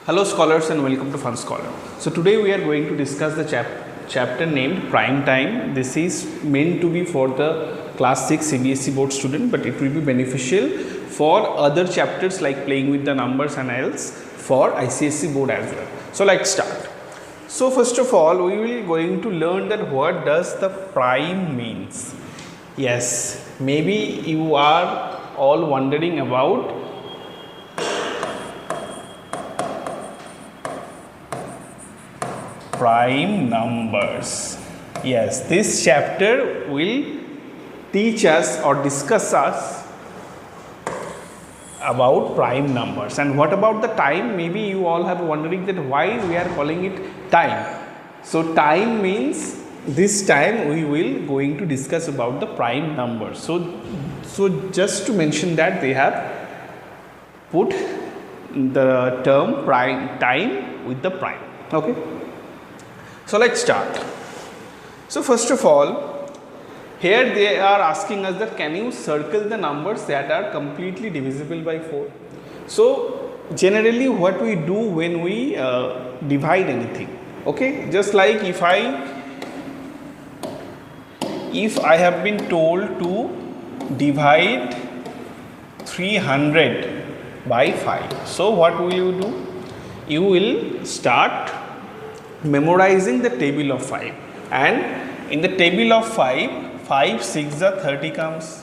Hello scholars and welcome to Fun Scholar. So today we are going to discuss the chapter named Prime Time. This is meant to be for the class 6 CBSE board student, but it will be beneficial for other chapters like playing with the numbers and else for ICSE board as well. So let's start. So first of all we will going to learn that what does the prime means. Yes, maybe you are all wondering about prime numbers. Yes, this chapter will teach us or discuss us about prime numbers. And what about the time? Maybe you all have wondering that why we are calling it time. So time means this time we will going to discuss about the prime numbers. So just to mention that they have put the term prime time with the prime. Okay. So let's start. So first of all, here they are asking us that can you circle the numbers that are completely divisible by 4. So generally what we do when we divide anything, okay, just like if I have been told to divide 300 by 5. So what will you do? You will start memorizing the table of 5, and in the table of 5 6 are 30 comes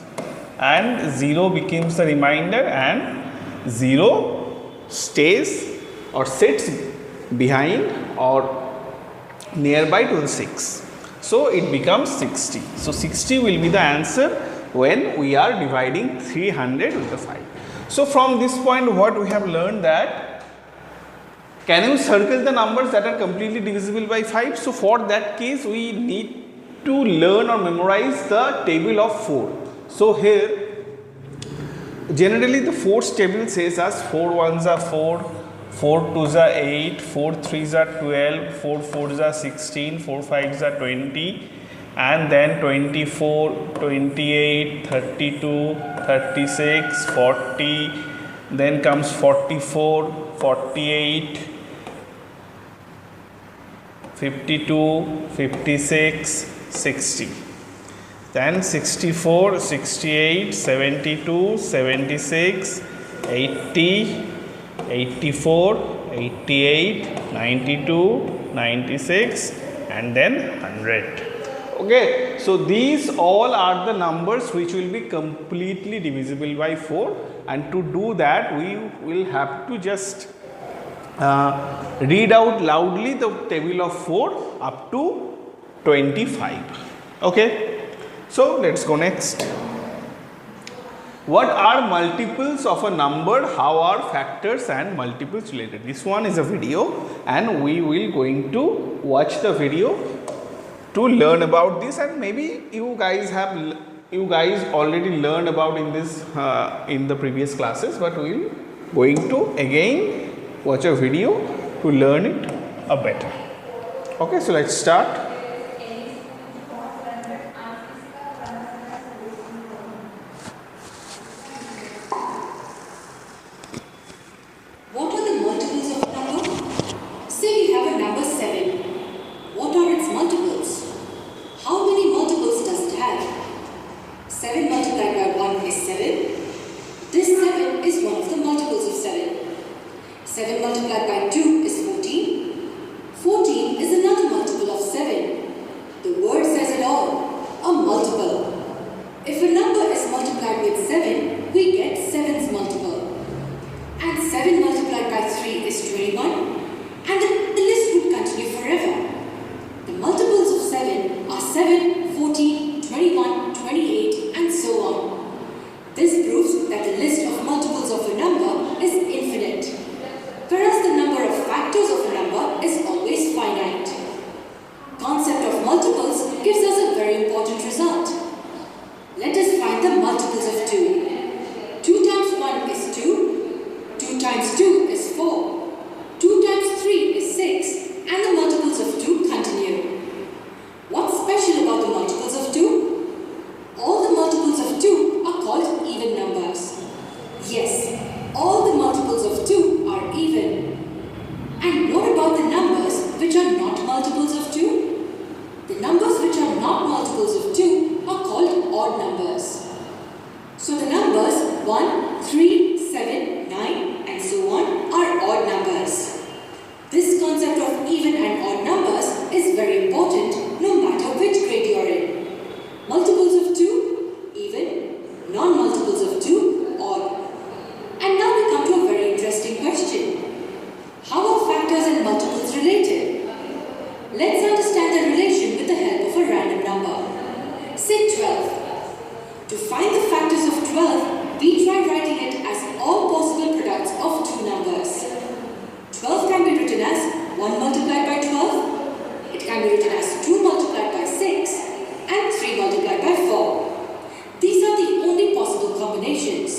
and 0 becomes the remainder and 0 stays or sits behind or nearby to the 6. So it becomes 60. So 60 will be the answer when we are dividing 300 with the 5. So from this point what we have learned that can you circle the numbers that are completely divisible by 5? So for that case we need to learn or memorize the table of 4. So here generally the 4's table says us 4 1s are 4, 4 2s are 8, 4 3s are 12, 4 4s are 16, 4 5s are 20, and then 24, 28, 32, 36, 40, then comes 44, 48, 52, 56, 60, then 64, 68, 72, 76, 80, 84, 88, 92, 96, and then 100. Okay, so these all are the numbers which will be completely divisible by 4, and to do that we will have to just read out loudly the table of 4 up to 25. Okay, so let's go next. What are multiples of a number? How are factors and multiples related? This one is a video and we will going to watch the video to learn about this, and maybe you guys already learned about in this in the previous classes, but we will going to again watch a video to learn it a better. Okay, so let's start. What are the multiples of a number? Say we have a number 7. What are its multiples? How many multiples does it have? 7 multiplied by 1 is 7. This 7 is one of the multiples of 7. 7 multiplied by 2 is 14. 14 is another multiple of 7. The word says it all, a multiple. If a number is multiplied with 7, we get 7's multiple. And 7 multiplied by 3 is 21. And the list would continue forever. The multiples of 7 are 7, 14, 21, 28, and so on. This proves that the list of multiples of a number is infinite, whereas the number of factors of a number is always finite. Concept of multiples gives us a very important result. Let us find the multiples of 2. 2 times 1 is 2, 2 times 2 is 4, 2 times 3 is 6, and the multiples of 2 continue. What's special about the multiples of 2? All the multiples of 2 are called even numbers. Yes, all the multiples of 2 are even. multiples of 2? The numbers which are not multiples of 2 are called odd numbers. So the numbers 1, 3, 7, 9 and so on are odd numbers. This concept of even and odd numbers is very important no matter which grade you are in. Multiples of 2, even, non-multiples of 2, odd. And now we come to a very interesting question. How are factors and multiples related? Let's understand the relation with the help of a random number. Say 12. To find the factors of 12, we try writing it as all possible products of two numbers. 12 can be written as 1 multiplied by 12, it can be written as 2 multiplied by 6, and 3 multiplied by 4. These are the only possible combinations.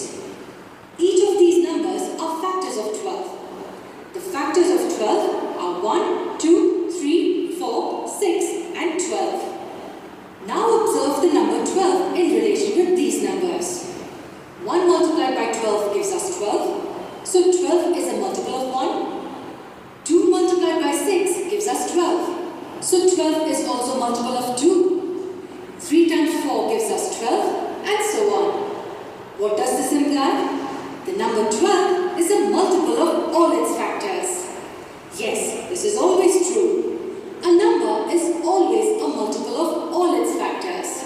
Each of these numbers are factors of 12. The factors of 12 are 1, 2, 3, 4, 6, and 12. Now observe the number 12 in relation with these numbers. 1 multiplied by 12 gives us 12, so 12 is a multiple of 1. 2 multiplied by 6 gives us 12, so 12 is also a multiple of 2. 3 times 4 gives us 12, and so on. What does this imply? The number 12 is a multiple of all its factors. Yes, this is always true. A number is always a multiple of all its factors.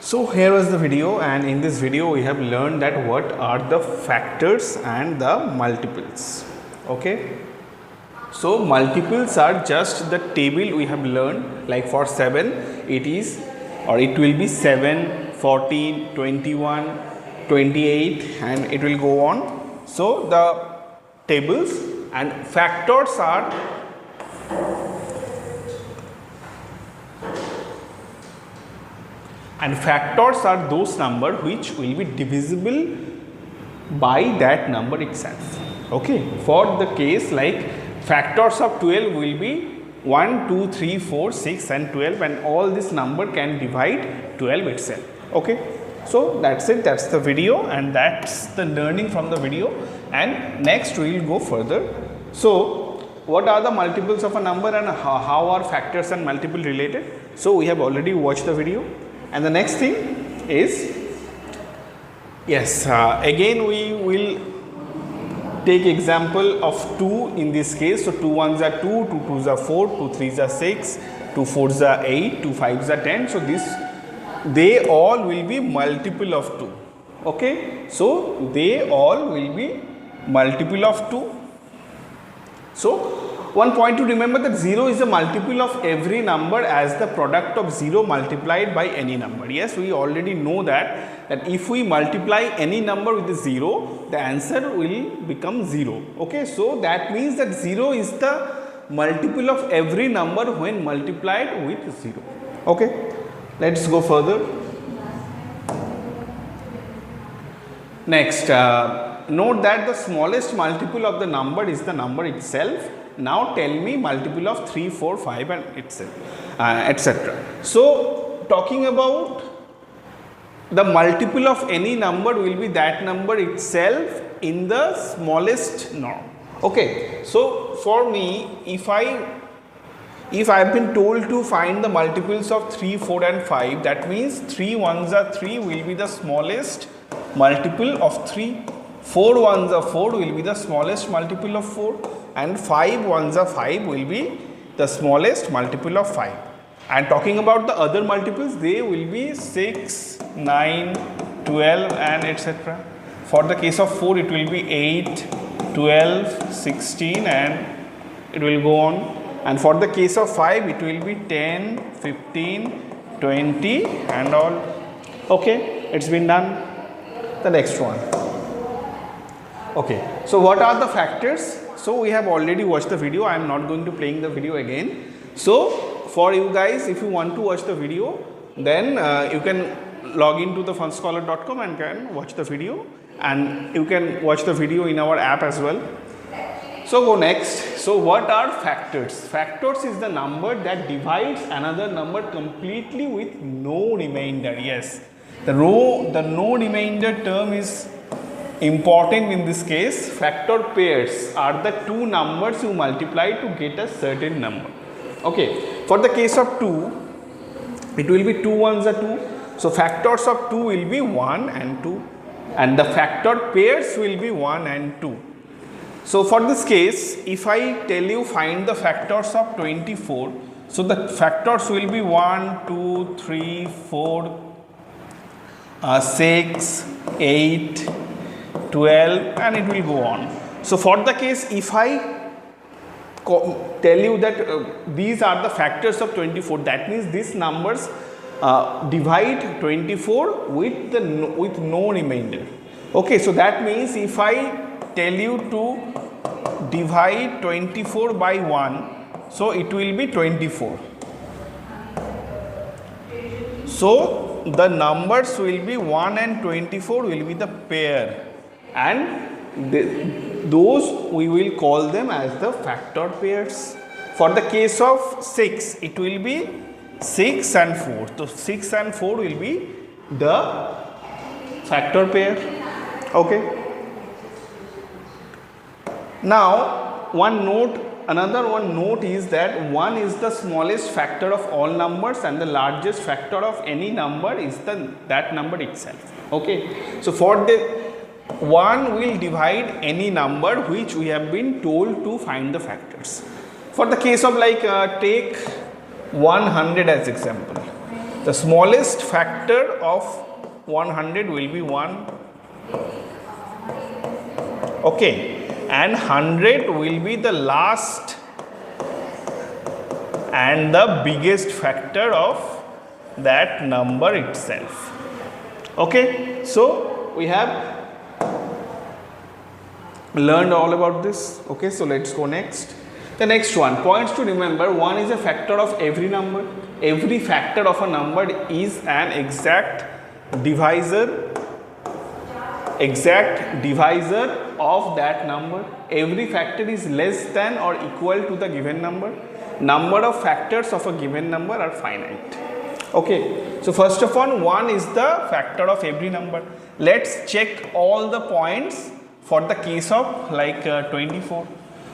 So here was the video, and in this video we have learned that what are the factors and the multiples. Okay. So multiples are just the table we have learned, like for 7 it is, or it will be 7, 14, 21, 28 and it will go on. So the tables and factors are those numbers which will be divisible by that number itself. Okay. For the case like factors of 12 will be 1, 2, 3, 4, 6 and 12, and all this number can divide 12 itself. Okay. So that's it, that's the video and that's the learning from the video, and next we will go further. So what are the multiples of a number and how are factors and multiple related? So we have already watched the video, and the next thing is, yes, again we will take example of 2 in this case. So 2 1s are 2, 2 2s are 4, 2 3s are 6, 2 4s are 8, 2 5s are 10. So this, they all will be multiple of 2. Okay. So they all will be multiple of 2. So one point to remember, that 0 is a multiple of every number as the product of 0 multiplied by any number. Yes, we already know that if we multiply any number with a 0, the answer will become 0. Okay, so that means that 0 is the multiple of every number when multiplied with 0. Okay, let's go further. Next, note that the smallest multiple of the number is the number itself. Now tell me multiple of 3, 4, 5 and etc. So talking about the multiple of any number will be that number itself in the smallest norm. Okay. So for me, if I have been told to find the multiples of 3, 4 and 5, that means 3 1s are 3 will be the smallest multiple of 3, 4 1s are 4 will be the smallest multiple of 4, and 5 1s are 5 will be the smallest multiple of 5. And talking about the other multiples, they will be 6, 9, 12 and etc. For the case of 4, it will be 8, 12, 16 and it will go on. And for the case of 5, it will be 10, 15, 20 and all. Okay, it's been done. The next one. Okay, so what are the factors? So we have already watched the video. I am not going to playing the video again. So for you guys, if you want to watch the video, then you can log into the funscholar.com and can watch the video, and you can watch the video in our app as well. So go next. So what are factors? Factors is the number that divides another number completely with no remainder. Yes, the no remainder term is important in this case. Factor pairs are the two numbers you multiply to get a certain number. Okay, for the case of 2, it will be 2 ones are 2. So factors of 2 will be 1 and 2, and the factor pairs will be 1 and 2. So for this case, if I tell you find the factors of 24, so the factors will be 1, 2, 3, 4, 6, 8, 12, and it will go on. So for the case, if I tell you that these are the factors of 24, that means these numbers divide 24 with no remainder. Okay, so that means if I tell you to divide 24 by 1, so it will be 24. So the numbers will be 1 and 24 will be the pair, and those we will call them as the factor pairs. For the case of 6, it will be 6 and 4. So 6 and 4 will be the factor pair. Okay. Now another note is that 1 is the smallest factor of all numbers, and the largest factor of any number is that number itself. Okay. So for the 1 will divide any number which we have been told to find the factors. For the case of take 100 as example, the smallest factor of 100 will be 1. Okay, and 100 will be the last and the biggest factor of that number itself. Okay, so we have learned all about this. Okay, so let's go next. The next one, points to remember: 1 is a factor of every number. Every factor of a number is an exact divisor of that number. Every factor is less than or equal to the given number. Number of factors of a given number are finite. Okay, so first of all, 1 is the factor of every number. Let's check all the points for the case of 24.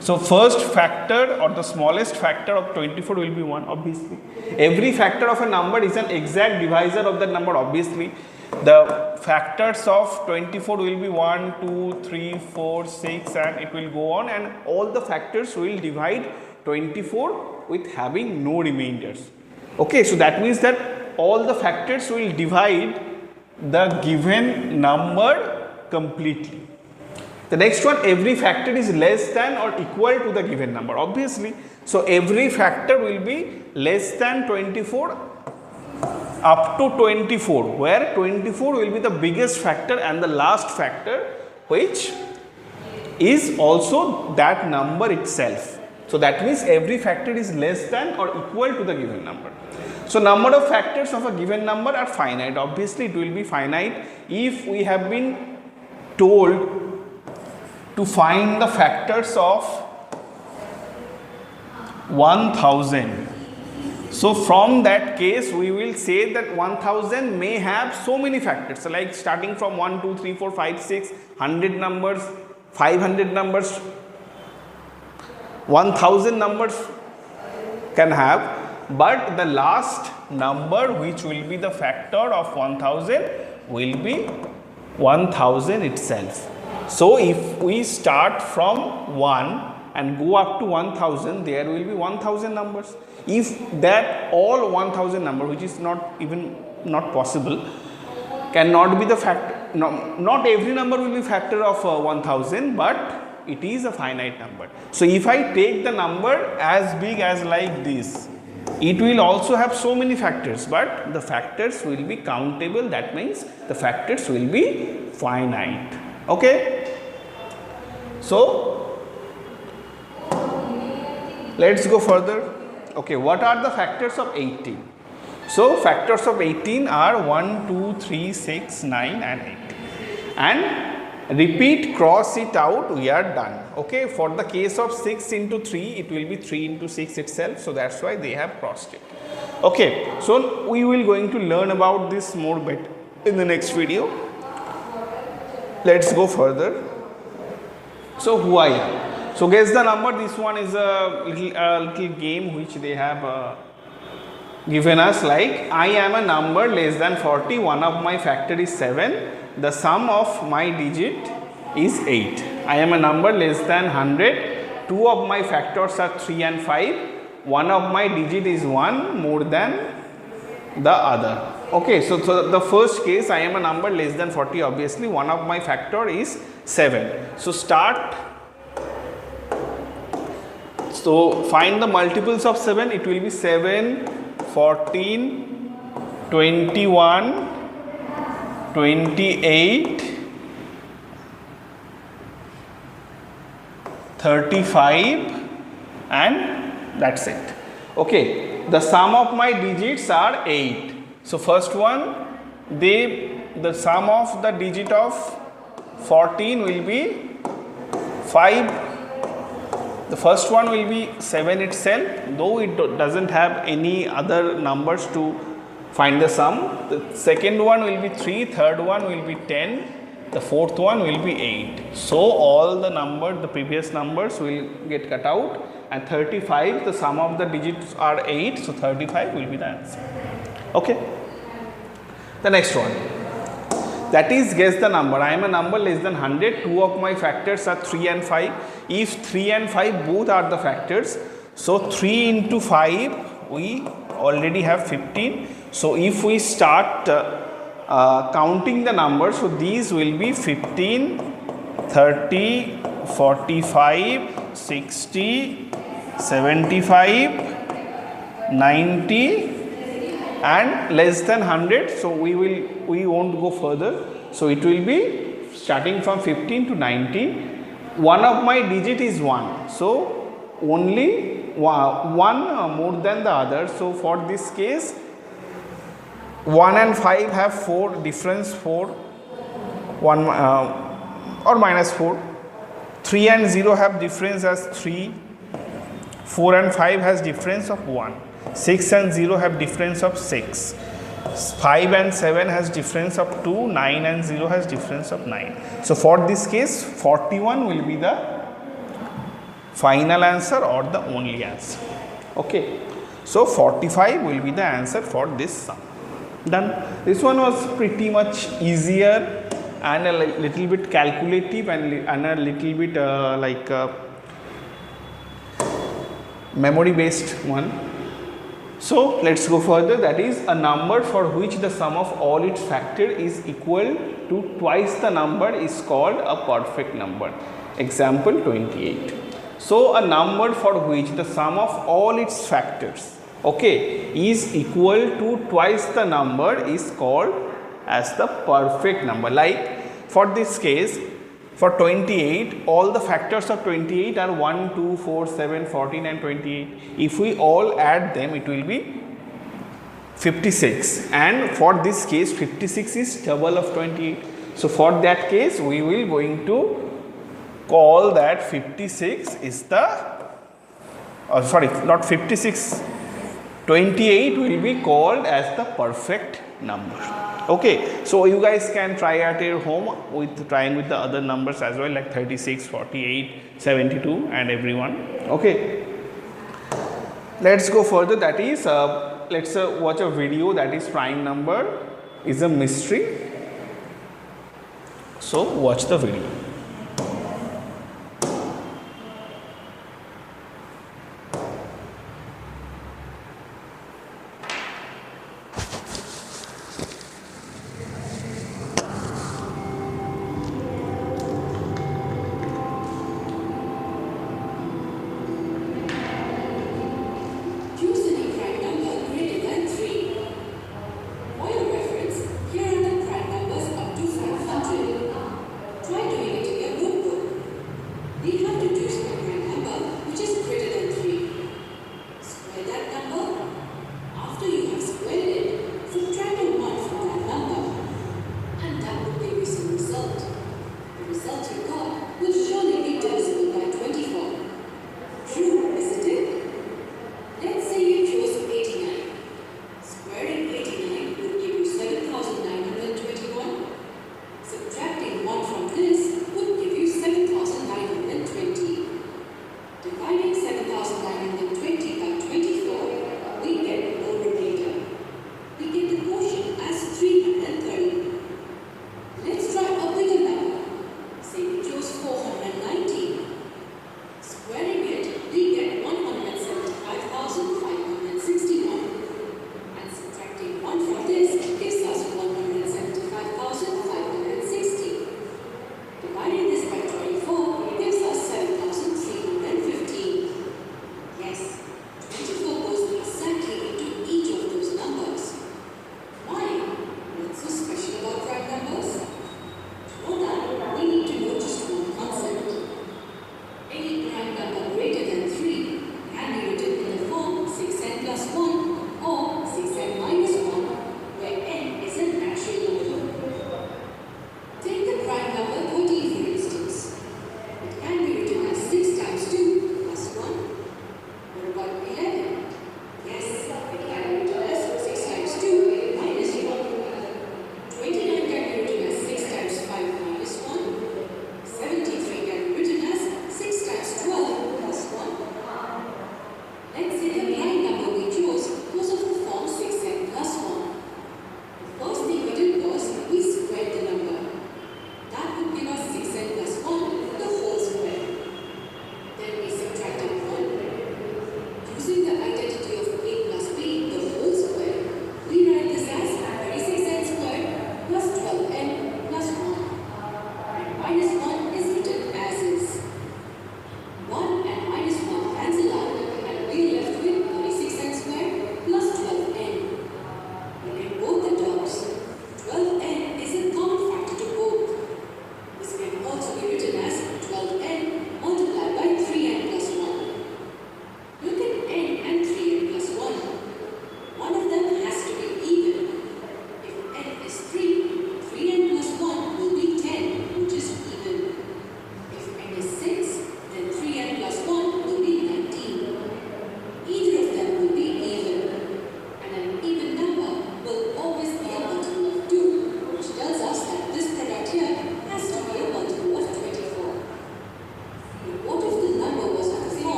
So first factor or the smallest factor of 24 will be 1, obviously. Every factor of a number is an exact divisor of that number, obviously. The factors of 24 will be 1, 2, 3, 4, 6, and it will go on, and all the factors will divide 24 with having no remainders. Okay, so that means that all the factors will divide the given number completely. The next one, every factor is less than or equal to the given number, obviously. So every factor will be less than 24 up to 24, where 24 will be the biggest factor and the last factor, which is also that number itself. So that means every factor is less than or equal to the given number. So number of factors of a given number are finite. Obviously it will be finite if we have been told to find the factors of 1000. So from that case, we will say that 1000 may have so many factors, like starting from 1, 2, 3, 4, 5, 6, 100 numbers, 500 numbers, 1000 numbers can have, but the last number which will be the factor of 1000 will be 1000 itself. So if we start from 1 and go up to 1000, there will be 1000 numbers. If that all 1000 number, which is not possible, cannot be the factor, not every number will be factor of 1000, but it is a finite number. So if I take the number as big as like this, it will also have so many factors, but the factors will be countable. That means the factors will be finite. Okay, so let's go further. Okay, what are the factors of 18? So factors of 18 are 1, 2, 3, 6, 9 and 8. And repeat, cross it out, we are done. Okay, for the case of 6 into 3, it will be 3 into 6 itself, so that's why they have crossed it. Okay, so we will going to learn about this more better in the next video. Let's go further. So who I am? So guess the number. This one is a little game which they have given us, like I am a number less than 40, one of my factor is 7, the sum of my digit is 8. I am a number less than 100, two of my factors are 3 and 5, one of my digit is 1 more than the other. Okay, so the first case, I am a number less than 40, obviously one of my factor is 7. So start. So find the multiples of 7. It will be 7, 14, 21, 28, 35 and that's it. Okay, the sum of my digits are 8. So first one, the sum of the digit of 14 will be 5. The first one will be 7 itself, though it doesn't have any other numbers to find the sum. The second one will be 3, third one will be 10, the fourth one will be 8. So all the numbers, the previous numbers will get cut out, and 35, the sum of the digits are 8, so 35 will be the answer. Okay. The next one, that is guess the number. I am a number less than 100, two of my factors are 3 and 5. If 3 and 5 both are the factors, so 3 into 5 we already have 15. So if we start counting the numbers, so these will be 15, 30, 45, 60, 75, 90 and less than 100. So we won't go further. So it will be starting from 15 to 90. One of my digit is 1, so only one more than the other. So for this case, 1 and 5 have 4 difference, 4 1 or minus 4. 3 and 0 have difference as 3. 4 and 5 has difference of 1. 6 and 0 have difference of 6. 5 and 7 has difference of 2. 9 and 0 has difference of 9. So for this case, 41 will be the final answer or the only answer. Okay. So 45 will be the answer for this sum. Done. This one was pretty much easier and a little bit calculative and a little bit memory based one. So let's go further. That is a number for which the sum of all its factor is equal to twice the number is called a perfect number. Example 28. So a number for which the sum of all its factors, okay, is equal to twice the number is called as the perfect number. Like for this case, for 28, all the factors of 28 are 1, 2, 4, 7, 14 and 28. If we all add them, it will be 56, and for this case 56 is double of 28. So for that case, we will going to call that 56 is the, sorry, not 56, 28 will be called as the perfect number. Okay, so you guys can try at your home with trying with the other numbers as well, like 36, 48, 72 and everyone. Okay, let's go further. That is let's watch a video, that is prime number is a mystery. So watch the video. Try doing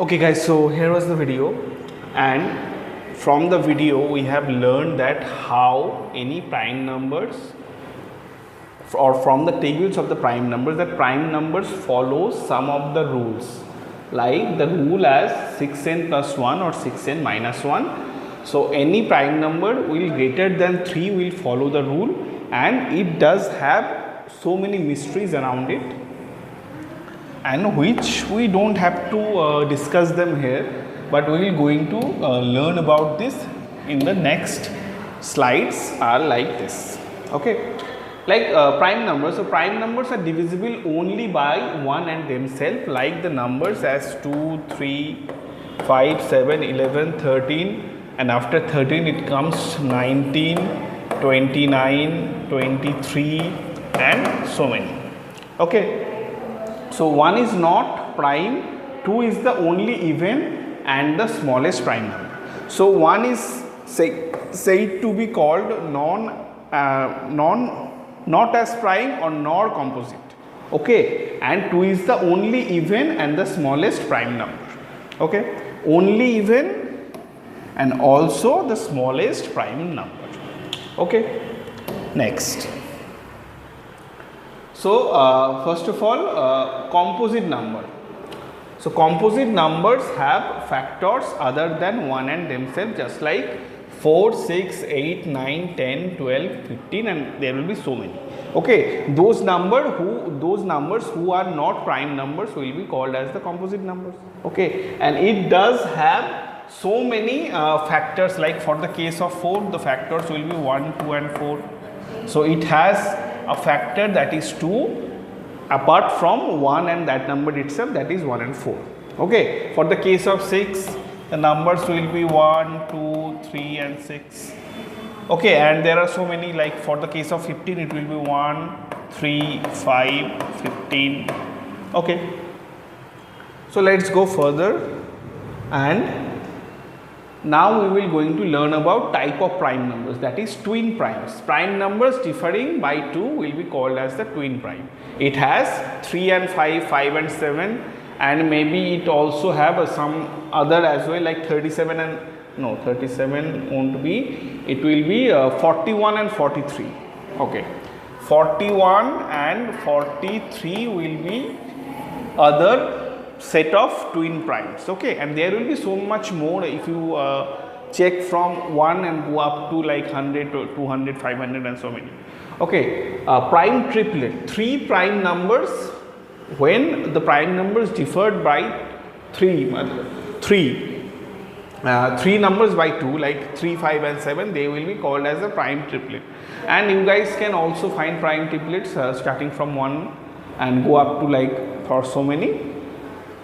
Okay guys, so here was the video, and from the video we have learned that how any prime numbers, or from the tables of the prime numbers, that prime numbers follow some of the rules, like the rule as 6n plus 1 or 6n minus 1. So any prime number will greater than 3 will follow the rule, and it does have so many mysteries around it, and which we don't have to discuss them here, but we will going to learn about this in the next slides are like this. Okay, like prime numbers. So prime numbers are divisible only by 1 and themselves, like the numbers as 2, 3, 5, 7, 11, 13, and after 13 it comes 19, 29, 23 and so many. Okay, so 1 is not prime, 2 is the only even and the smallest prime number. So 1 is said to be called not as prime or nor composite. Okay, and 2 is the only even and the smallest prime number. Okay, only even and also the smallest prime number. Okay, next. So first of all, composite number. So composite numbers have factors other than 1 and themselves, just like 4, 6, 8, 9, 10, 12, 15, and there will be so many. Okay, those numbers who are not prime numbers will be called as the composite numbers. Okay, and it does have so many factors, like for the case of 4, the factors will be 1, 2 and 4. So it has a factor that is 2 apart from 1 and that number itself, that is 1 and 4. Okay, for the case of 6, the numbers will be 1, 2, 3 and 6. Okay, and there are so many, like for the case of 15 it will be 1, 3, 5, 15. Okay, so let's go further, and now we will going to learn about type of prime numbers, that is twin primes. Prime numbers differing by 2 will be called as the twin prime. It has 3 and 5, 5 and 7, and maybe it also have some other as well, like 37 and no, 37 won't be, it will be 41 and 43. Okay, 41 and 43 will be other set of twin primes. Okay, and there will be so much more if you check from 1 and go up to like 100 to 200, 500 and so many. Okay, prime triplet, 3 prime numbers, when the prime numbers differed by 3 numbers by 2, like 3, 5 and 7, they will be called as a prime triplet. And you guys can also find prime triplets starting from 1 and go up to like for so many.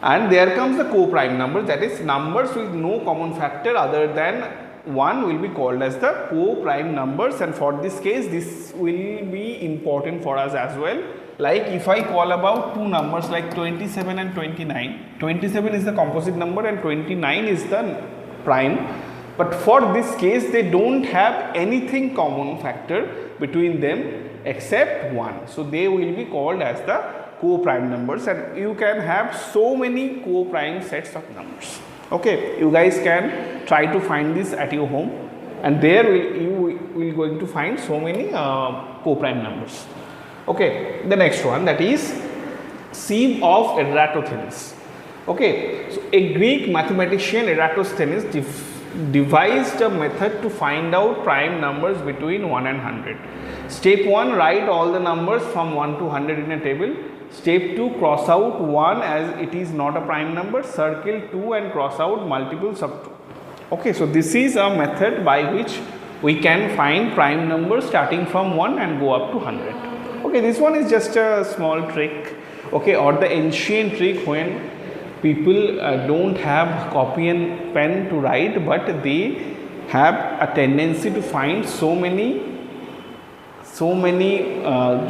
And there comes the co-prime numbers, that is numbers with no common factor other than 1 will be called as the co-prime numbers, and for this case this will be important for us as well. Like if I call about two numbers like 27 and 29, 27 is the composite number and 29 is the prime, but for this case they don't have anything common factor between them except 1. So they will be called as the co-prime numbers, and you can have so many co-prime sets of numbers. Okay, you guys can try to find this at your home, and there you will going to find so many co-prime numbers. Okay, the next one, that is sieve of Eratosthenes. Okay, so a Greek mathematician, Eratosthenes, devised a method to find out prime numbers between 1 and 100. Step 1, write all the numbers from 1 to 100 in a table. Step 2, cross out 1 as it is not a prime number, circle 2 and cross out multiples of 2. Okay, so this is a method by which we can find prime numbers starting from 1 and go up to 100. Okay, this one is just a small trick, okay, or the ancient trick when people don't have copy and pen to write, but they have a tendency to find to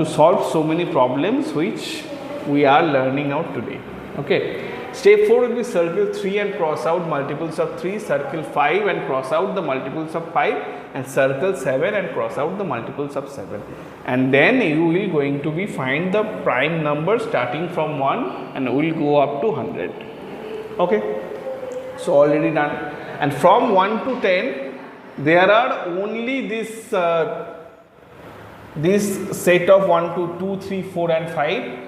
solve so many problems which we are learning out today. Okay, step 4 will be circle 3 and cross out multiples of 3, circle 5 and cross out the multiples of 5, and circle 7 and cross out the multiples of 7, and then you will going to be find the prime number starting from 1 and will go up to 100. Okay, So already done. And from 1 to 10, there are only this set of 1 to 2, 3, 4 and 5.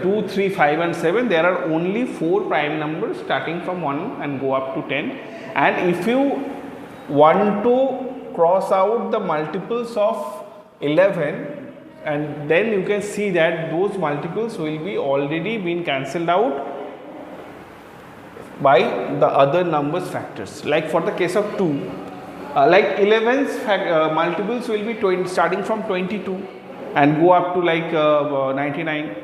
2, 3, 5 and 7. There are only 4 prime numbers starting from 1 and go up to 10. And if you want to cross out the multiples of 11, and then you can see that those multiples will be already been cancelled out by the other numbers factors. Like for the case of 2, like 11's multiples will be 20, starting from 22 and go up to like 99.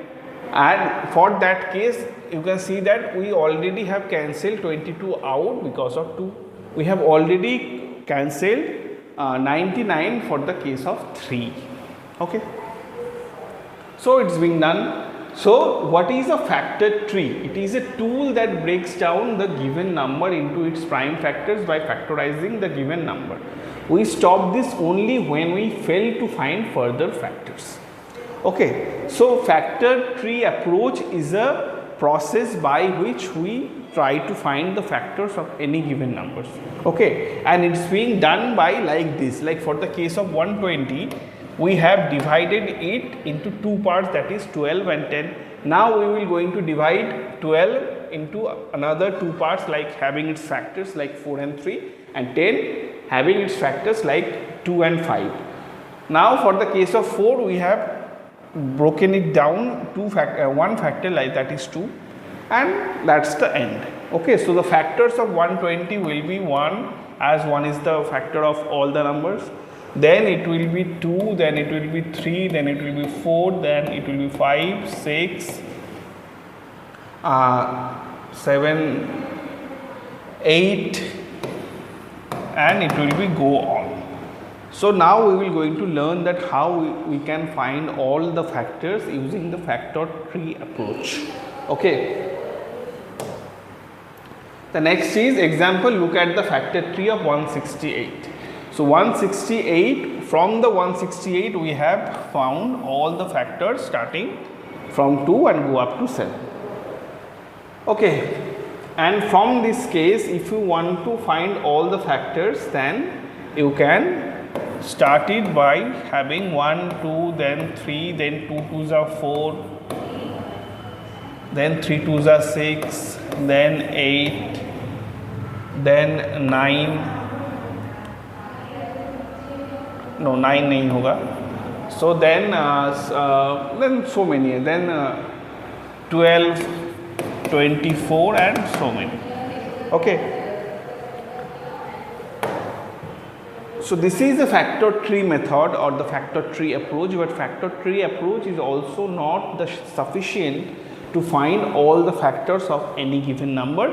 And for that case, you can see that we already have cancelled 22 out because of 2. We have already cancelled 99 for the case of 3. Okay. So it's been done. So what is a factor tree? It is a tool that breaks down the given number into its prime factors by factorizing the given number. We stop this only when we fail to find further factors. Okay, so factor tree approach is a process by which we try to find the factors of any given numbers. Okay, and it's being done by like this. Like for the case of 120, we have divided it into 2 parts, that is 12 and 10. Now we will going to divide 12 into another 2 parts, like having its factors like 4 and 3, and 10 having its factors like 2 and 5. Now for the case of 4, we have broken it down one factor, like that is 2, and that's the end. Okay, so the factors of 120 will be 1, as 1 is the factor of all the numbers. Then it will be 2, then it will be 3, then it will be 4, then it will be 5, 6, 7, 8, and it will be go on. So now we will going to learn that how we can find all the factors using the factor tree approach. Okay. The next is example, look at the factor tree of 168. So 168, from the 168 we have found all the factors starting from 2 and go up to 7. Okay, and from this case, if you want to find all the factors, then you can start it by having 1, 2, then 3, then 2 2s are 4, then 3 2s are 6, then 8, then 9. No, 9 nahi hoga. So then so many, then 12, 24 and so many. Okay. So this is the factor tree method or the factor tree approach, but factor tree approach is also not the sufficient to find all the factors of any given number.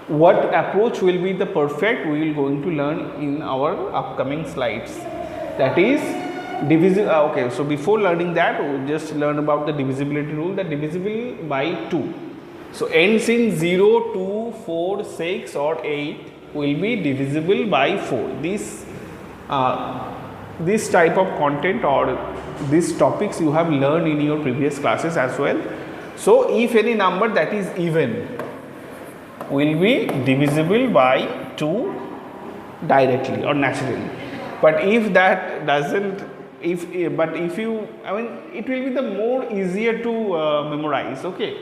What approach will be the perfect, we will going to learn in our upcoming slides. That is divisible. Okay, so before learning that, we just learn about the divisibility rule, that divisible by 2. So ends in 0, 2, 4, 6 or 8 will be divisible by 4. This type of content or these topics you have learned in your previous classes as well. So if any number that is even will be divisible by 2 directly or naturally. But if that doesn't, if you, it will be the more easier to memorize. Okay,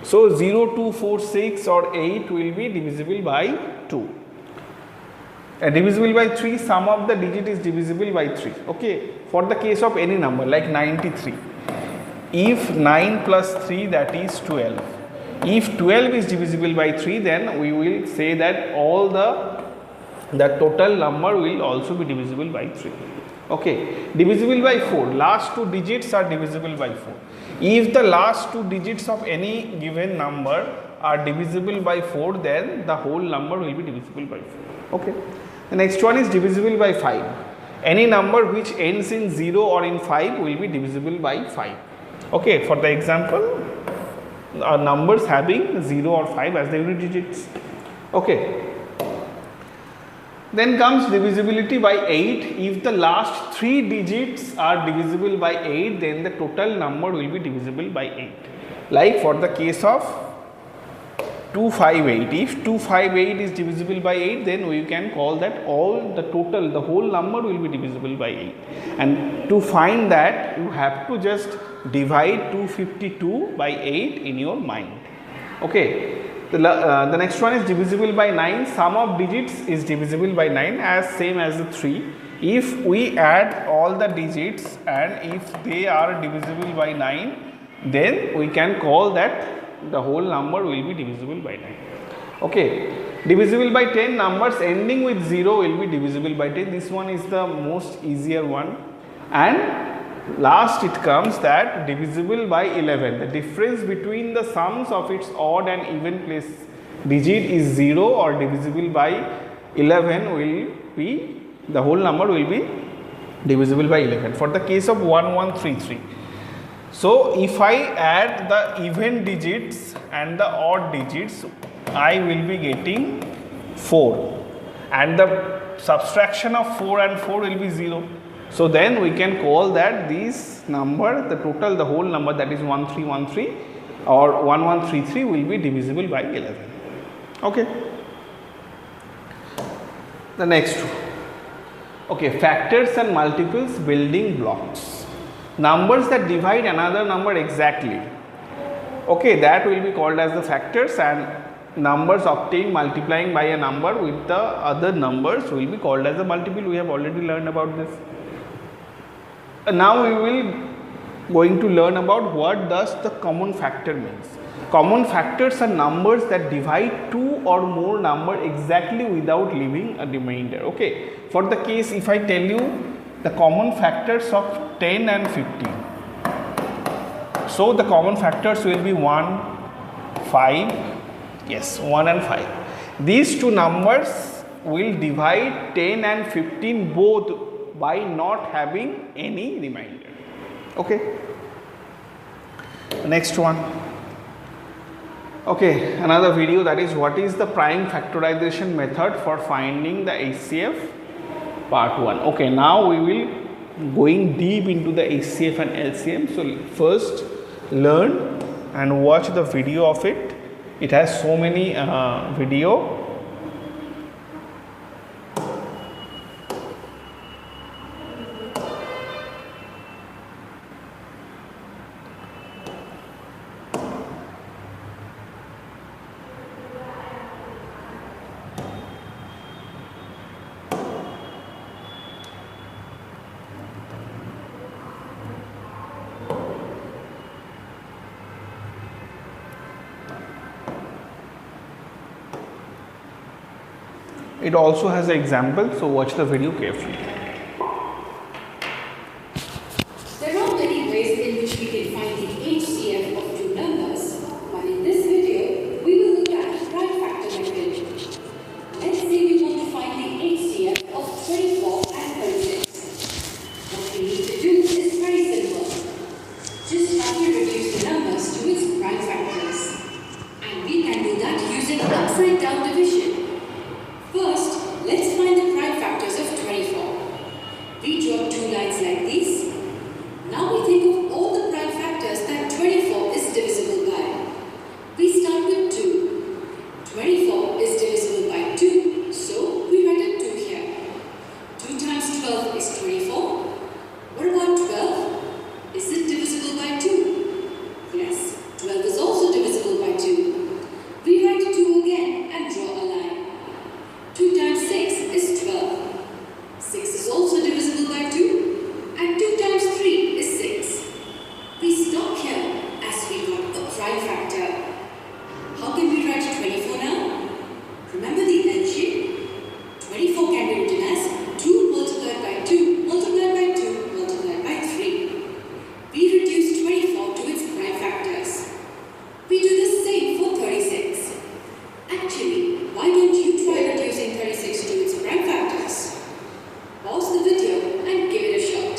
so 0, 2, 4, 6 or 8 will be divisible by 2. Divisible by 3, sum of the digit is divisible by 3. Okay, for the case of any number like 93, if 9 plus 3, that is 12. If 12 is divisible by 3, then we will say that all the total number will also be divisible by 3. Okay, divisible by 4, last 2 digits are divisible by 4. If the last 2 digits of any given number are divisible by 4, then the whole number will be divisible by 4. Okay, the next one is divisible by 5. Any number which ends in 0 or in 5 will be divisible by 5. Okay, for the example, numbers having 0 or 5 as the unit digits. Okay. Then comes divisibility by 8. If the last 3 digits are divisible by 8, then the total number will be divisible by 8. Like for the case of 258. If 258 is divisible by 8, then we can call that the whole number will be divisible by 8. And to find that, you have to just divide 252 by 8 in your mind. Okay. The next one is divisible by 9. Sum of digits is divisible by 9 as same as the 3. If we add all the digits and if they are divisible by 9, then we can call that the whole number will be divisible by 9. Okay. Divisible by 10, numbers ending with 0 will be divisible by 10. This one is the most easier one. And last it comes that divisible by 11. The difference between the sums of its odd and even place digit is 0 or divisible by 11 will be, the whole number will be divisible by 11 for the case of 1133. So if I add the even digits and the odd digits, I will be getting 4 and the subtraction of 4 and 4 will be 0. So then we can call that this number, the whole number, that is 1313 or 1133 will be divisible by 11. Okay. The next one. Okay, factors and multiples, building blocks. Numbers that divide another number exactly. Okay, that will be called as the factors, and numbers obtained multiplying by a number with the other numbers will be called as a multiple. We have already learned about this. Now we will going to learn about what does the common factor means. Common factors are numbers that divide two or more number exactly without leaving a remainder. Okay, for the case if I tell you the common factors of 10 and 15. So the common factors will be 1, 5, yes, 1 and 5. These two numbers will divide 10 and 15 both by not having any remainder. Okay. Next one. Okay, another video, that is what is the prime factorization method for finding the HCF, part 1. Okay, now we will going deep into the HCF and LCM. So first learn and watch the video of it. It has so many video. It also has an example, so watch the video carefully. There are many ways in which we can find the HCF of two numbers, but in this video, we will look at prime factor method. Let's say we want to find the HCF of 24 and 36. What we need to do is very simple. Just have to reduce the numbers to its prime factors. And we can do that using upside down division. First, let's find the prime factors of 24. We draw two lines like these. Now we think of all the prime factors that 24 is divisible by. We start with 2. 24 is divisible by 2, so we write a 2 here. 2 times 12 is 24. What about 12? Is it divisible by 2? Yes, 12 is also divisible by 2. We write 2 again and draw a line. 2 times 6 is 12. 6 is also divisible by 2. And 2 times 3 is 6. We stop here as we got the prime factor. How can we write 24 now? Remember the L shape? 24 can be written as 2 multiplied by 2 multiplied by 2 multiplied by 3. We reduce 24 to its prime factors. We do the same for 36. Actually, why don't you try reducing 36 to its prime factors? Pause the video and give it a shot.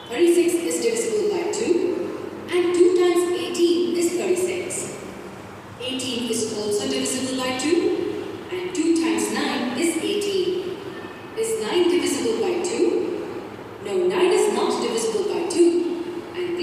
Thirty-six is divisible by 2, and 2 times 18 is 36. 18 is also divisible by 2, and 2 times 9 is 18. Is 9 divisible by 2? No, 9 is not divisible by 2, and we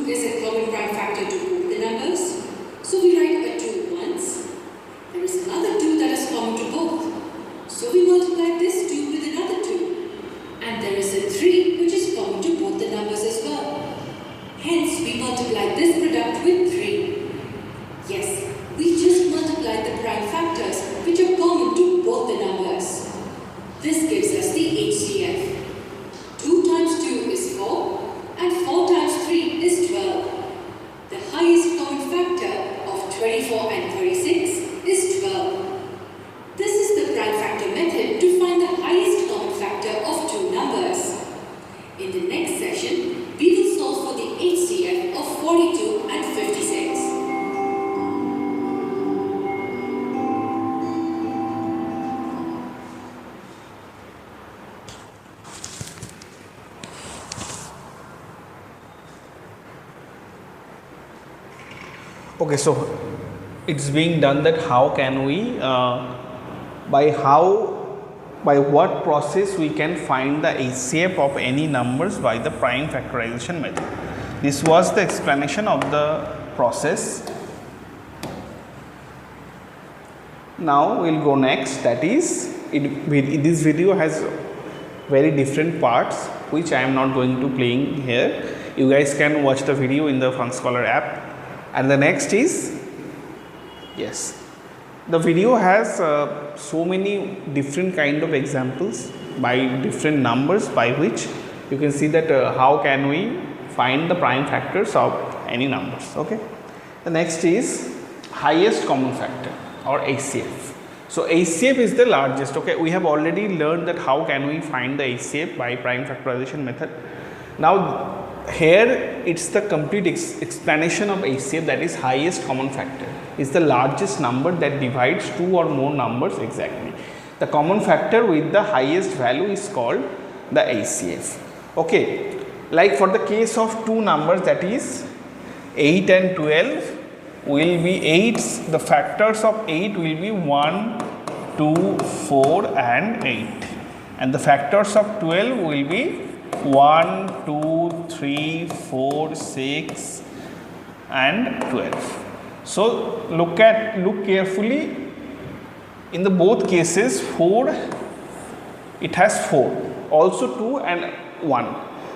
is a common prime factor to both the numbers. So we write a 2 once. There is another 2 that is common to both. So we multiply this 2 with another 2. And there is a 3 which is common to both the numbers as well. Hence, we multiply this product with 3. Yes, we just multiplied the prime factors which are common to both the numbers. This gives us the HCF. 2 times 2 is 4 and 4 times 3 is 12. The highest common factor of 24 and 36 is 12. This is the prime factor method to find the highest common factor of two numbers. In the next session, we will solve for the HCF of 42 and 56. Okay, so it's being done that how can we by what process we can find the HCF of any numbers by the prime factorization method. This was the explanation of the process. Now we will go next, that is this video has very different parts which I am not going to playing here. You guys can watch the video in the Fun Scholar app. And the next is, yes, the video has so many different kind of examples by different numbers by which you can see that how can we find the prime factors of any numbers. Okay. The next is highest common factor or HCF. So HCF is the largest. Okay, we have already learned that how can we find the HCF by prime factorization method. Now here it's the complete explanation of HCF, that is highest common factor is the largest number that divides two or more numbers exactly. The common factor with the highest value is called the HCF. Okay, like for the case of two numbers, that is 8 and 12 will be 8, the factors of 8 will be 1, 2, 4 and 8, and the factors of 12 will be 1, 2, 3, 4, 6 and 12. So look carefully, in the both cases 4, it has 4, also 2 and 1,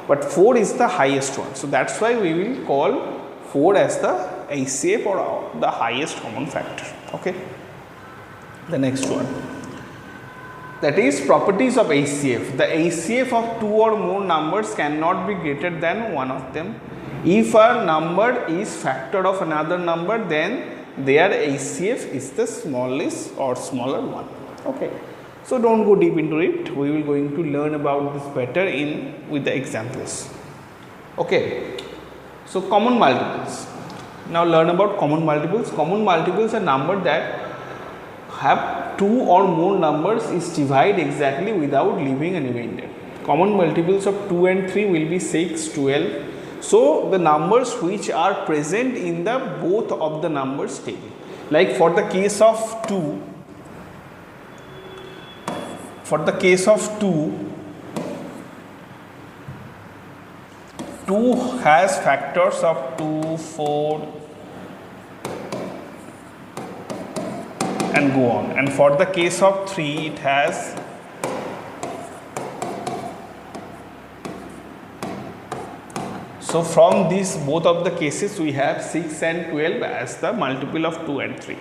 but 4 is the highest one. So that's why we will call 4 as the HCF or the highest common factor. Okay. The next one, that is properties of HCF. The HCF of two or more numbers cannot be greater than one of them. If a number is factor of another number, then their HCF is the smallest or smaller one. Okay. So don't go deep into it. We will going to learn about this better with the examples. Okay. So common multiples. Now learn about common multiples. Common multiples are number that have two or more numbers is divide exactly without leaving a remainder. Common multiples of 2 and 3 will be 6, 12. So the numbers which are present in the both of the numbers table. Like for the case of 2, two has factors of 2, 4 and go on, and for the case of 3 it has so from these both of the cases we have 6 and 12 as the multiple of 2 and 3.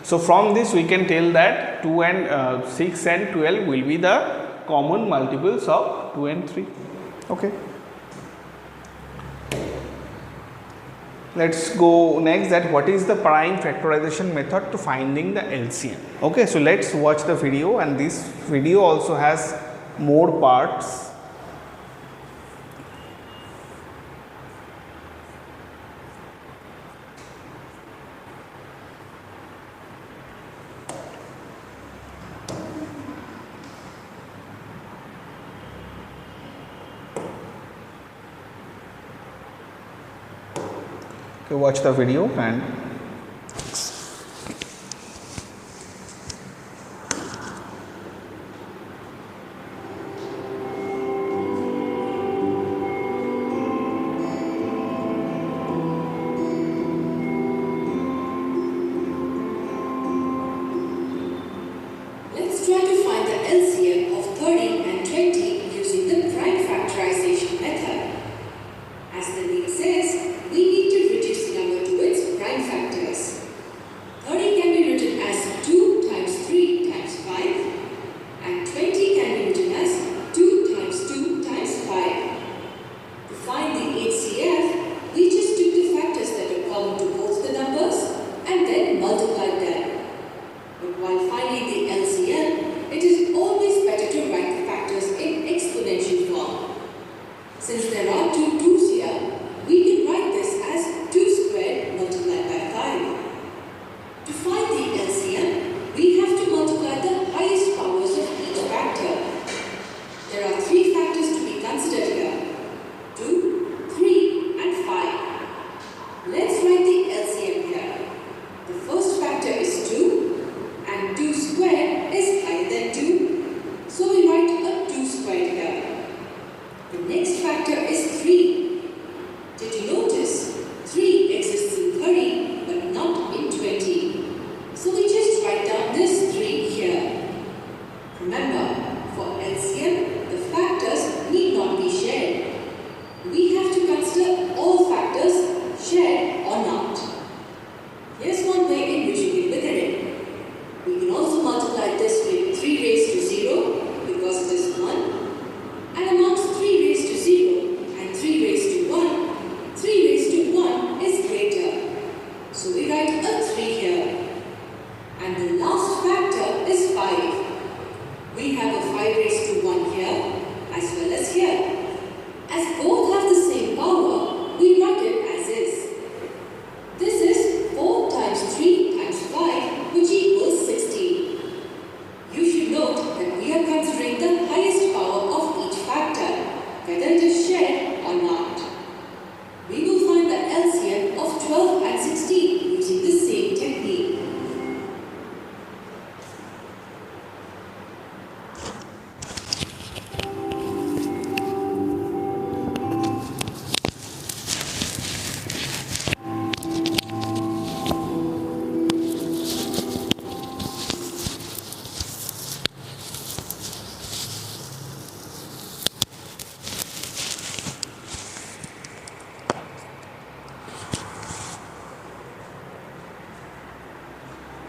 So from this we can tell that 6 and 12 will be the common multiples of 2 and 3. Okay. Let's go next, that what is the prime factorization method to finding the LCM. Okay, so let's watch the video, and this video also has more parts. Okay, watch the video and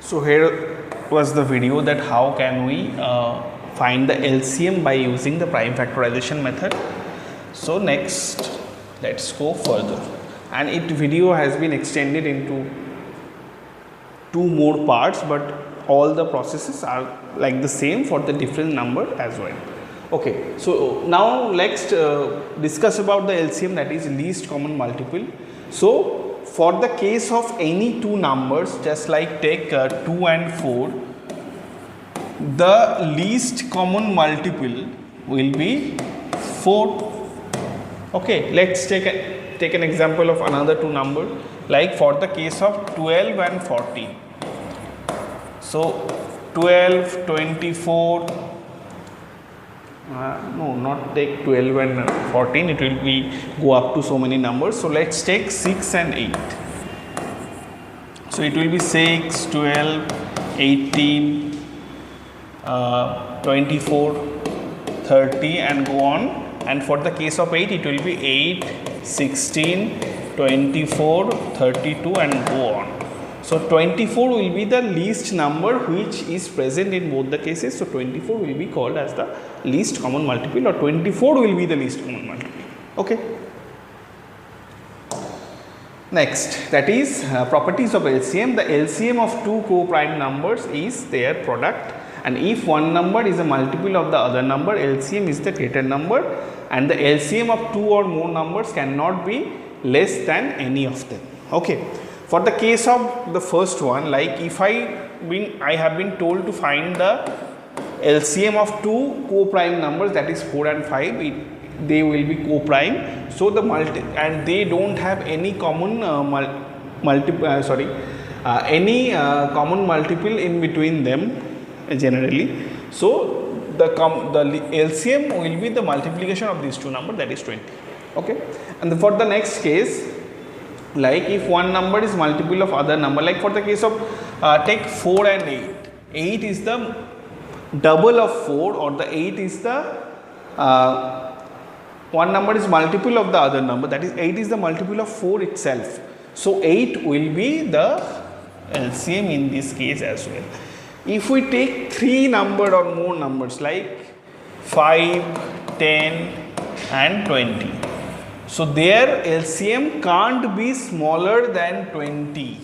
So here was the video that how can we find the LCM by using the prime factorization method. So next let's go further, and it video has been extended into 2 more parts, but all the processes are like the same for the different number as well. Okay, so now let's discuss about the LCM, that is least common multiple. So for the case of any 2 numbers, just like take 2 and 4, the least common multiple will be 4. Okay, let's take an example of another 2 numbers, like for the case of 12 and 14. So 12, 24, no, not take 12 and 14, it will be go up to so many numbers. So let's take 6 and 8. So it will be 6, 12, 18, 24, 30 and go on. And for the case of 8, it will be 8, 16, 24, 32 and go on. So 24 will be the least number which is present in both the cases. So 24 will be called as the least common multiple, or 24 will be the least common multiple. Okay. Next, that is properties of LCM. The LCM of 2 co-prime numbers is their product, and if one number is a multiple of the other number, LCM is the greater number, and the LCM of 2 or more numbers cannot be less than any of them. Okay. For the case of the first one, like if I have been told to find the LCM of 2 co-prime numbers, that is 4 and 5, they will be co-prime. So the and they don't have any common common multiple in between them generally. So the LCM will be the multiplication of these 2 numbers, that is 20. Okay, and for the next case, like if one number is multiple of other number, like for the case of take 4 and 8. 8 is the double of 4, or the 8 is the one number is multiple of the other number, that is 8 is the multiple of 4 itself. So 8 will be the LCM in this case as well. If we take 3 number or more numbers like 5, 10 and 20, so their LCM can't be smaller than 20.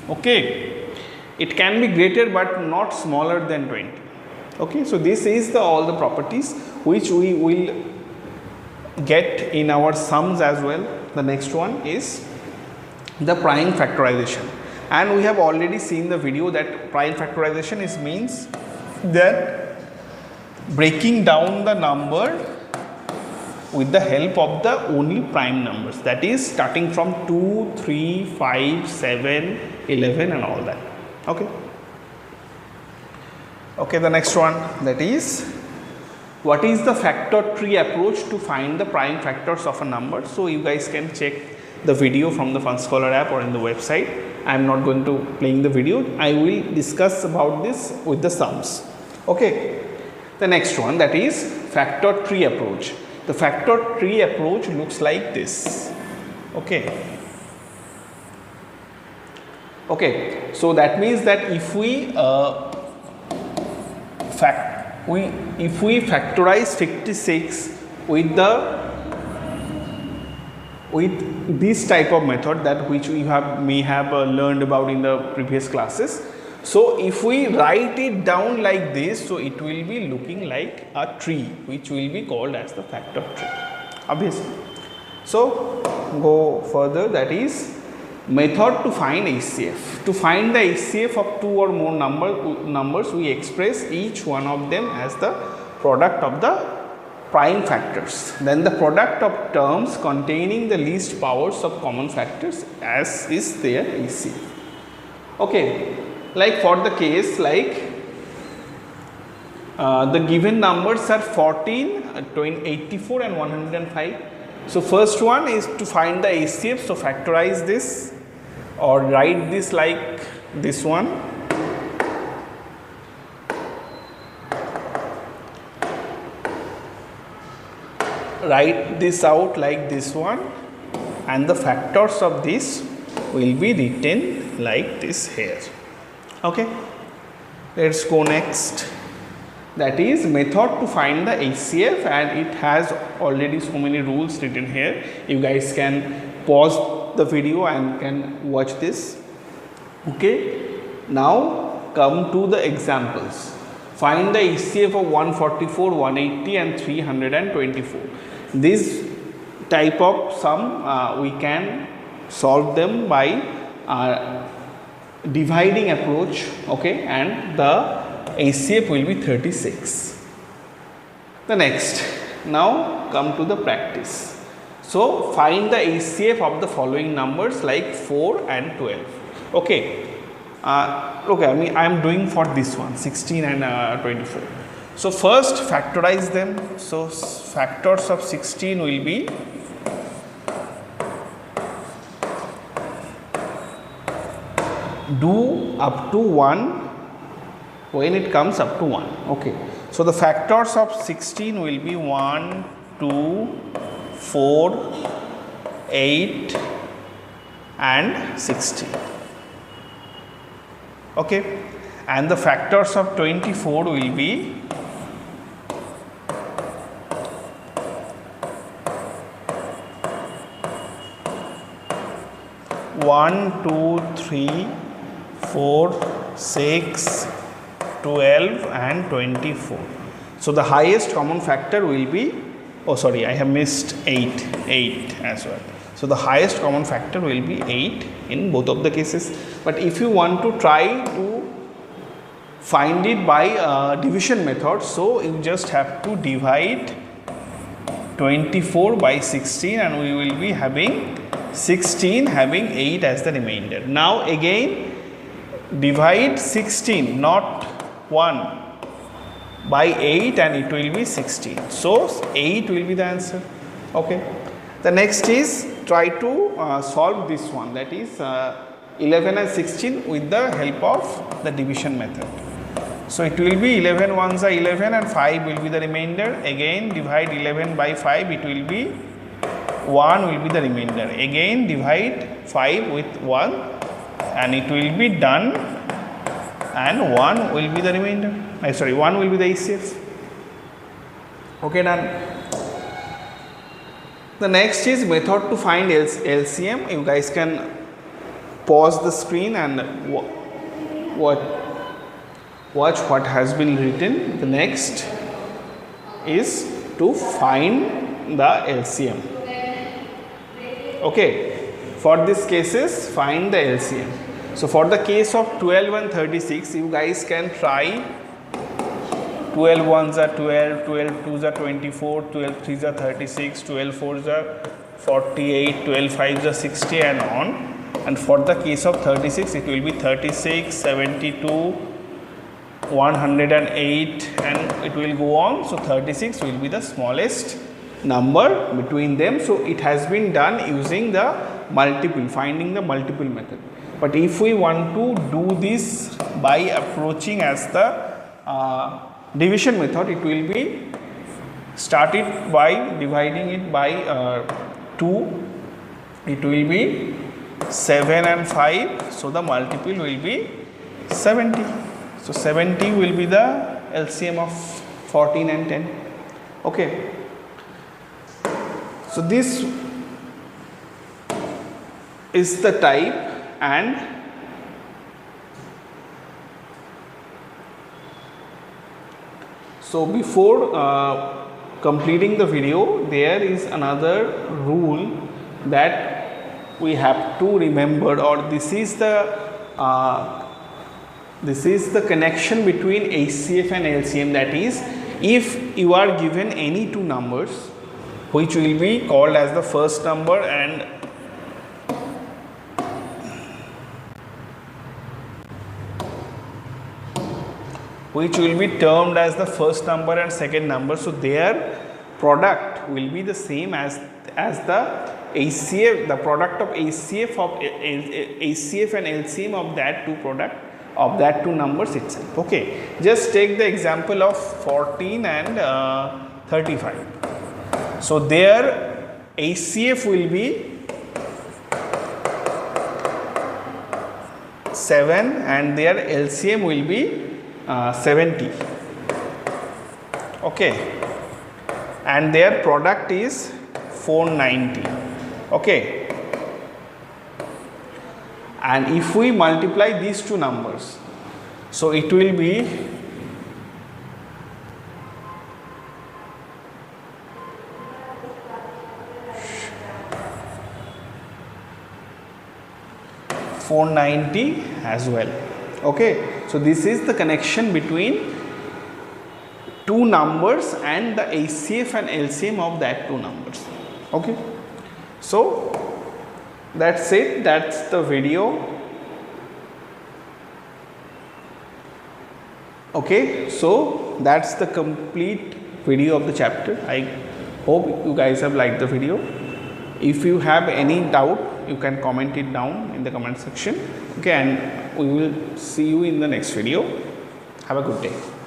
Okay, it can be greater but not smaller than 20. Okay, so this is all the properties which we will get in our sums as well. The next one is the prime factorization, and we have already seen the video that prime factorization means that breaking down the number with the help of the only prime numbers, that is starting from 2, 3, 5, 7, 11 and all that. Okay. Okay, the next one, that is what is the factor tree approach to find the prime factors of a number. So you guys can check the video from the Fun Scholar app or in the website. I am not going to playing the video. I will discuss about this with the sums. Okay. The next one, that is factor tree approach. The factor tree approach looks like this. Okay. Okay. So that means that if we factorize 56 with this type of method, that which we may have learned about in the previous classes. So if we write it down like this, so it will be looking like a tree, which will be called as the factor tree, obviously. So go further, that is method to find HCF. To find the HCF of 2 or more numbers, we express each one of them as the product of the prime factors, then the product of terms containing the least powers of common factors as is their HCF. Okay. Like for the case, like the given numbers are 14, 84 and 105. So first one is to find the HCF. So factorize this or write this like this one. Write this out like this one, and the factors of this will be written like this here. Okay, let's go next. That is method to find the HCF, and it has already so many rules written here. You guys can pause the video and can watch this. Okay, now come to the examples. Find the HCF of 144, 180 and 324. This type of sum we can solve them by dividing approach, okay, and the HCF will be 36. The next, now come to the practice. So find the HCF of the following numbers like 4 and 12. Okay, okay, I am doing for this one 16 and 24. So first factorize them. So factors of 16 will be do up to 1 when it comes up to 1. Okay, so the factors of 16 will be 1, 2, 4, 8 and 16. Okay, and the factors of 24 will be 1, 2, 3, 4, 6, 12 and 24. So the highest common factor will be, oh sorry, I have missed 8 as well. So the highest common factor will be 8 in both of the cases. But if you want to try to find it by division method, so you just have to divide 24 by 16 and we will be having 16 having 8 as the remainder. Now again divide 16, not 1, by 8 and it will be 16. So 8 will be the answer. Okay. The next is try to solve this one, that is 11 and 16 with the help of the division method. So it will be 11 ones are 11 and 5 will be the remainder. Again divide 11 by 5, it will be 1 will be the remainder. Again divide 5 with 1 and it will be done, and 1 will be the remainder. 1 will be the HCF. Okay, done. The next is method to find LCM. You guys can pause the screen and watch what has been written. The next is to find the LCM. Okay, for these cases find the LCM. So for the case of 12 and 36, you guys can try 12 ones are 12, 12 twos are 24, 12 threes are 36, 12 fours are 48, 12 fives are 60 and on. And for the case of 36, it will be 36, 72, 108 and it will go on. So 36 will be the smallest number between them. So it has been done using the multiple, finding the multiple method. But if we want to do this by approaching as the division method, it will be started by dividing it by 2. It will be 7 and 5. So the multiple will be 70. So 70 will be the LCM of 14 and 10. Okay. So this is the type, and so before completing the video, there is another rule that we have to remember, or this is the connection between HCF and LCM. That is, if you are given any two numbers which will be called as the first number and which will be termed as the first number and second number, so their product will be the same as the HCF, the product of HCF and LCM of that two product of that two numbers itself. Okay, just take the example of 14 and 35. So their HCF will be 7 and their LCM will be 70. Okay, and their product is 490. Okay, and if we multiply these two numbers, so it will be 490 as well. Okay, so this is the connection between two numbers and the HCF and LCM of that two numbers. Okay, so that's it, that's the video. Okay, so that's the complete video of the chapter. I hope you guys have liked the video. If you have any doubt, you can comment it down in the comment section. Okay, and we will see you in the next video. Have a good day.